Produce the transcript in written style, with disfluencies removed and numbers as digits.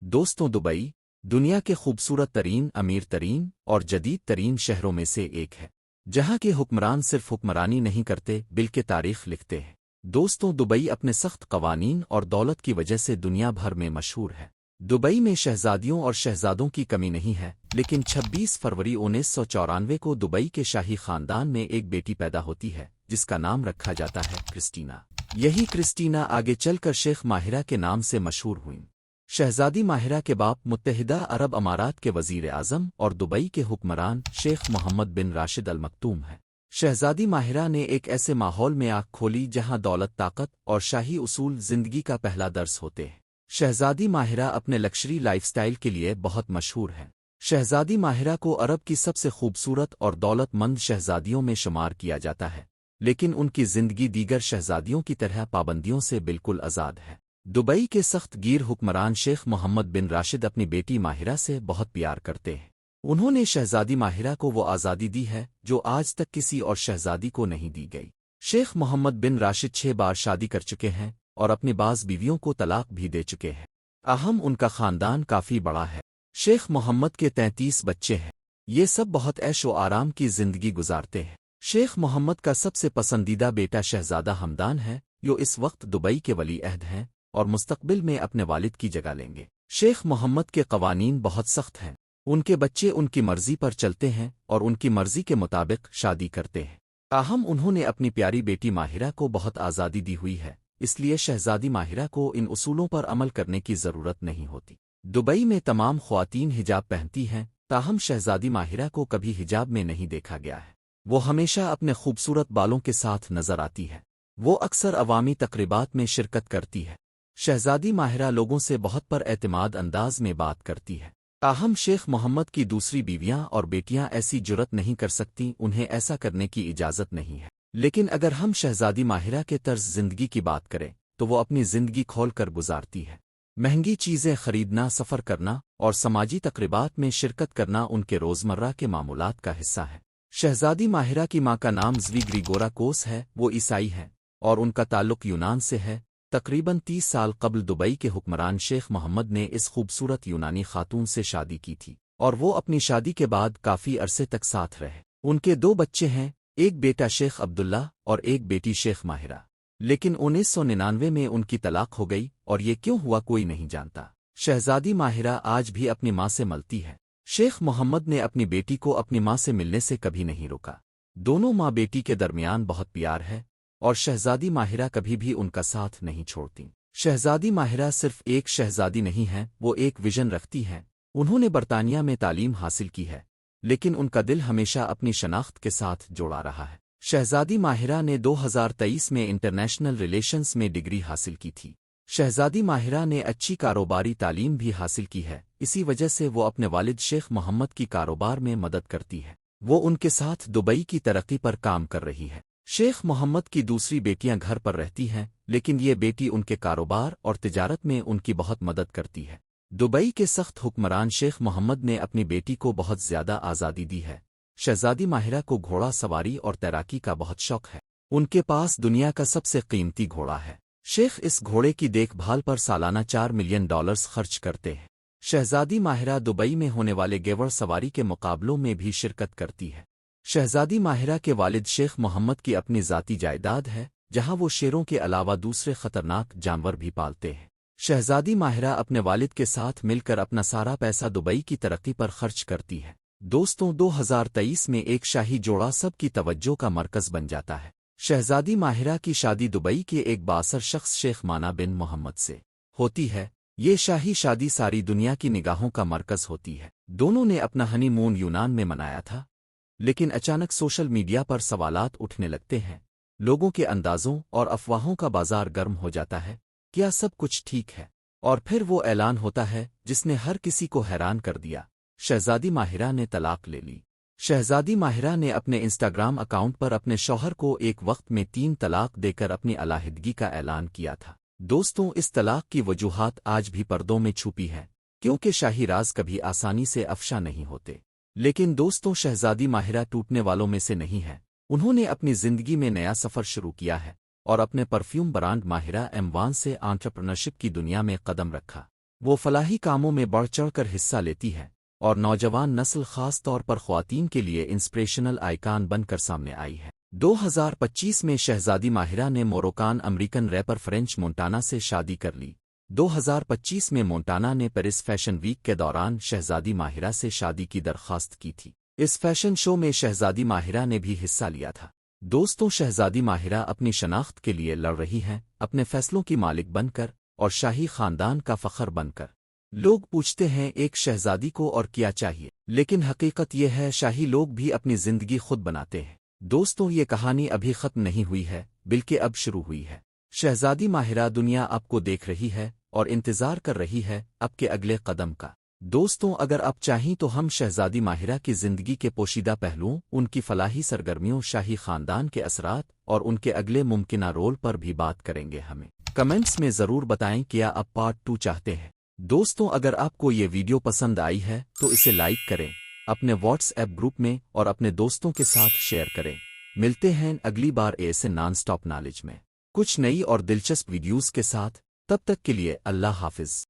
दोस्तों, दुबई दुनिया के खूबसूरत तरीन, अमीर तरीन और जदीद तरीन शहरों में से एक है, जहां के हुक्मरान सिर्फ हुक्मरानी नहीं करते बल्कि तारीख लिखते हैं। दोस्तों, दुबई अपने सख्त कवानीन और दौलत की वजह से दुनिया भर में मशहूर है। दुबई में शहजादियों और शहजादों की कमी नहीं है, लेकिन 26 फरवरी 1994 को दुबई के शाही खानदान में एक बेटी पैदा होती है जिसका नाम रखा जाता है क्रिस्टीना। यही क्रिस्टीना आगे चलकर शेख माहिरा के नाम से मशहूर हुई। शहजादी माहिरा के बाप मुत्तहिदा अरब अमारात के वजीर आज़म और दुबई के हुक्मरान शेख मोहम्मद बिन राशिद अल मक्तूम हैं। शहजादी माहिरा ने एक ऐसे माहौल में आँख खोली जहां दौलत, ताकत और शाही उसूल जिंदगी का पहला दर्स होते हैं। शहजादी माहिरा अपने लक्शरी लाइफस्टाइल के लिए बहुत मशहूर है। शहजादी माहिरा को अरब की सबसे खूबसूरत और दौलतमंद शहजादियों में शुमार किया जाता है, लेकिन उनकी जिंदगी दीगर शहजादियों की तरह पाबंदियों से बिल्कुल आज़ाद है। दुबई के सख्त गिर हुक्मरान शेख मोहम्मद बिन राशिद अपनी बेटी माहिरा से बहुत प्यार करते हैं। उन्होंने शहजादी माहिरा को वो आज़ादी दी है जो आज तक किसी और शहजादी को नहीं दी गई। शेख मोहम्मद बिन राशिद 6 बार शादी कर चुके हैं और अपनी बाज़ बीवियों को तलाक भी दे चुके हैं। अहम उनका खानदान काफ़ी बड़ा है। शेख मोहम्मद के 33 बच्चे हैं। ये सब बहुत ऐशो आराम की जिंदगी गुजारते हैं। शेख मोहम्मद का सबसे पसंदीदा बेटा शहजादा हमदान है, जो इस वक्त दुबई के वली अहद हैं और मुस्तकबिल में अपने वालिद की जगह लेंगे। शेख मोहम्मद के कवानीन बहुत सख्त हैं। उनके बच्चे उनकी मर्जी पर चलते हैं और उनकी मर्जी के मुताबिक शादी करते हैं। ताहम उन्होंने अपनी प्यारी बेटी माहिरा को बहुत आज़ादी दी हुई है, इसलिए शहजादी माहिरा को इन उसूलों पर अमल करने की ज़रूरत नहीं होती। दुबई में तमाम ख्वातीन हिजाब पहनती हैं, ताहम शहजादी माहिरा को कभी हिजाब में नहीं देखा गया है। वो हमेशा अपने खूबसूरत बालों के साथ नजर आती है। वो अक्सर अवामी तकरीबात में शिरकत करती है। शहजादी माहिरा लोगों से बहुत पर एतमाद अंदाज में बात करती है। ताहम शेख मोहम्मद की दूसरी बीवियां और बेटियां ऐसी जुर्रत नहीं कर सकती, उन्हें ऐसा करने की इजाज़त नहीं है। लेकिन अगर हम शहजादी माहिरा के तर्ज जिंदगी की बात करें तो वो अपनी जिंदगी खोल कर गुजारती है। महंगी चीज़ें खरीदना, सफ़र करना और समाजी तकरीबात में शिरकत करना उनके रोज़मर्रा के मामूलात का हिस्सा है। शहजादी माहिरा की माँ का नाम ज़वी ग्रिगोरा कोस है। वो ईसाई हैं और उनका ताल्लुक यूनान से है। तकरीबन 30 साल कबल दुबई के हुक्मरान शेख मोहम्मद ने इस खूबसूरत यूनानी खातून से शादी की थी और वो अपनी शादी के बाद काफ़ी अरसे तक साथ रहे। उनके 2 बच्चे हैं, एक बेटा शेख अब्दुल्ला और एक बेटी शेख माहिरा। लेकिन 1999 में उनकी तलाक हो गई और ये क्यों हुआ कोई नहीं जानता। शहजादी माहिरा आज भी अपनी माँ से मिलती है। शेख मोहम्मद ने अपनी बेटी को अपनी माँ से मिलने से कभी नहीं रोका। दोनों माँ बेटी के दरमियान बहुत प्यार है और शहजादी माहिरा कभी भी उनका साथ नहीं छोड़ती। शहजादी माहिरा सिर्फ एक शहजादी नहीं है, वो एक विजन रखती हैं। उन्होंने बरतानिया में तालीम हासिल की है, लेकिन उनका दिल हमेशा अपनी शनाख्त के साथ जोड़ा रहा है। शहजादी माहिरा ने 2023 में इंटरनेशनल रिलेशंस में डिग्री हासिल की थी। शहजादी माहिरा ने अच्छी कारोबारी तालीम भी हासिल की है, इसी वजह से वो अपने वालिद शेख मोहम्मद की कारोबार में मदद करती है। वो उनके साथ दुबई की तरक्की पर काम कर रही है। शेख मोहम्मद की दूसरी बेटियां घर पर रहती हैं, लेकिन ये बेटी उनके कारोबार और तिजारत में उनकी बहुत मदद करती है। दुबई के सख्त हुक्मरान शेख मोहम्मद ने अपनी बेटी को बहुत ज़्यादा आज़ादी दी है। शहजादी माहिरा को घोड़ा सवारी और तैराकी का बहुत शौक है। उनके पास दुनिया का सबसे कीमती घोड़ा है। शेख इस घोड़े की देखभाल पर सालाना $4 मिलियन खर्च करते हैं। शहजादी माहिरा दुबई में होने वाले गेवर सवारी के मुकाबलों में भी शिरकत करती है। शहजादी माहिरा के वालिद शेख मोहम्मद की अपनी ज़ाती जायदाद है, जहां वो शेरों के अलावा दूसरे खतरनाक जानवर भी पालते हैं। शहजादी माहिरा अपने वालिद के साथ मिलकर अपना सारा पैसा दुबई की तरक्की पर खर्च करती है। दोस्तों, 2023 में एक शाही जोड़ा सबकी तवज्जो का मरकज़ बन जाता है। शहजादी माहिरा की शादी दुबई के एक बासर शख्स शेख माना बिन मोहम्मद से होती है। ये शाही शादी सारी दुनिया की निगाहों का मरकज़ होती है। दोनों ने अपना हनीमून यूनान में मनाया था, लेकिन अचानक सोशल मीडिया पर सवालात उठने लगते हैं। लोगों के अंदाज़ों और अफवाहों का बाजार गर्म हो जाता है। क्या सब कुछ ठीक है? और फिर वो ऐलान होता है जिसने हर किसी को हैरान कर दिया। शहजादी माहिरा ने तलाक ले ली। शहजादी माहिरा ने अपने इंस्टाग्राम अकाउंट पर अपने शौहर को एक वक्त में 3 तलाक देकर अपनी अलहदगी का ऐलान किया था। दोस्तों, इस तलाक की वजूहात आज भी पर्दों में छुपी हैं, क्योंकि शाही राज कभी आसानी से अफशा नहीं होते। लेकिन दोस्तों, शहजादी माहिरा टूटने वालों में से नहीं है। उन्होंने अपनी जिंदगी में नया सफ़र शुरू किया है और अपने परफ्यूम ब्रांड माहिरा M1 से एंटरप्रेन्योरशिप की दुनिया में कदम रखा। وہ فلاحی کاموں میں بڑھ چڑھ کر حصہ لیتی ہے اور نوجوان نسل خاص طور پر خواتین کے لیے انسپریشنل آئیکن بن کر سامنے آئی ہے۔ 2025 میں شہزادی ماہرہ نے موروکان امریکن ریپر فرینچ مونٹانا سے شادی کر لی۔ 2025 میں مونٹانا نے پیرس فیشن ویک کے دوران شہزادی ماہرہ سے شادی کی درخواست کی تھی۔ اس فیشن شو میں شہزادی ماہرہ نے بھی حصہ لیا تھا۔ دوستوں، شہزادی ماہرہ اپنی شناخت کے لیے لڑ رہی ہیں، اپنے فیصلوں کی مالک بن کر اور شاہی خاندان کا فخر بن کر۔ لوگ پوچھتے ہیں ایک شہزادی کو اور کیا چاہیے، لیکن حقیقت یہ ہے شاہی لوگ بھی اپنی زندگی خود بناتے ہیں۔ دوستوں، یہ کہانی ابھی ختم نہیں ہوئی ہے، بلکہ اب شروع ہوئی ہے۔ شہزادی ماہرہ دنیا آپ کو دیکھ رہی ہے اور انتظار کر رہی ہے اب کے اگلے قدم کا۔ دوستوں، اگر آپ چاہیں تو ہم شہزادی ماہرہ کی زندگی کے پوشیدہ پہلوؤں، ان کی فلاحی سرگرمیوں، شاہی خاندان کے اثرات اور ان کے اگلے ممکنہ رول پر بھی بات کریں گے۔ ہمیں کمنٹس میں ضرور بتائیں کیا آپ پارٹ 2 چاہتے ہیں۔ دوستوں، اگر آپ کو یہ ویڈیو پسند آئی ہے تو اسے لائک کریں، اپنے واٹس ایپ گروپ میں اور اپنے دوستوں کے ساتھ شیئر کریں۔ ملتے ہیں اگلی بار ایسے نان سٹاپ نالج میں کچھ نئی اور دلچسپ ویڈیوز کے ساتھ۔ تب تک کے لیے اللہ حافظ۔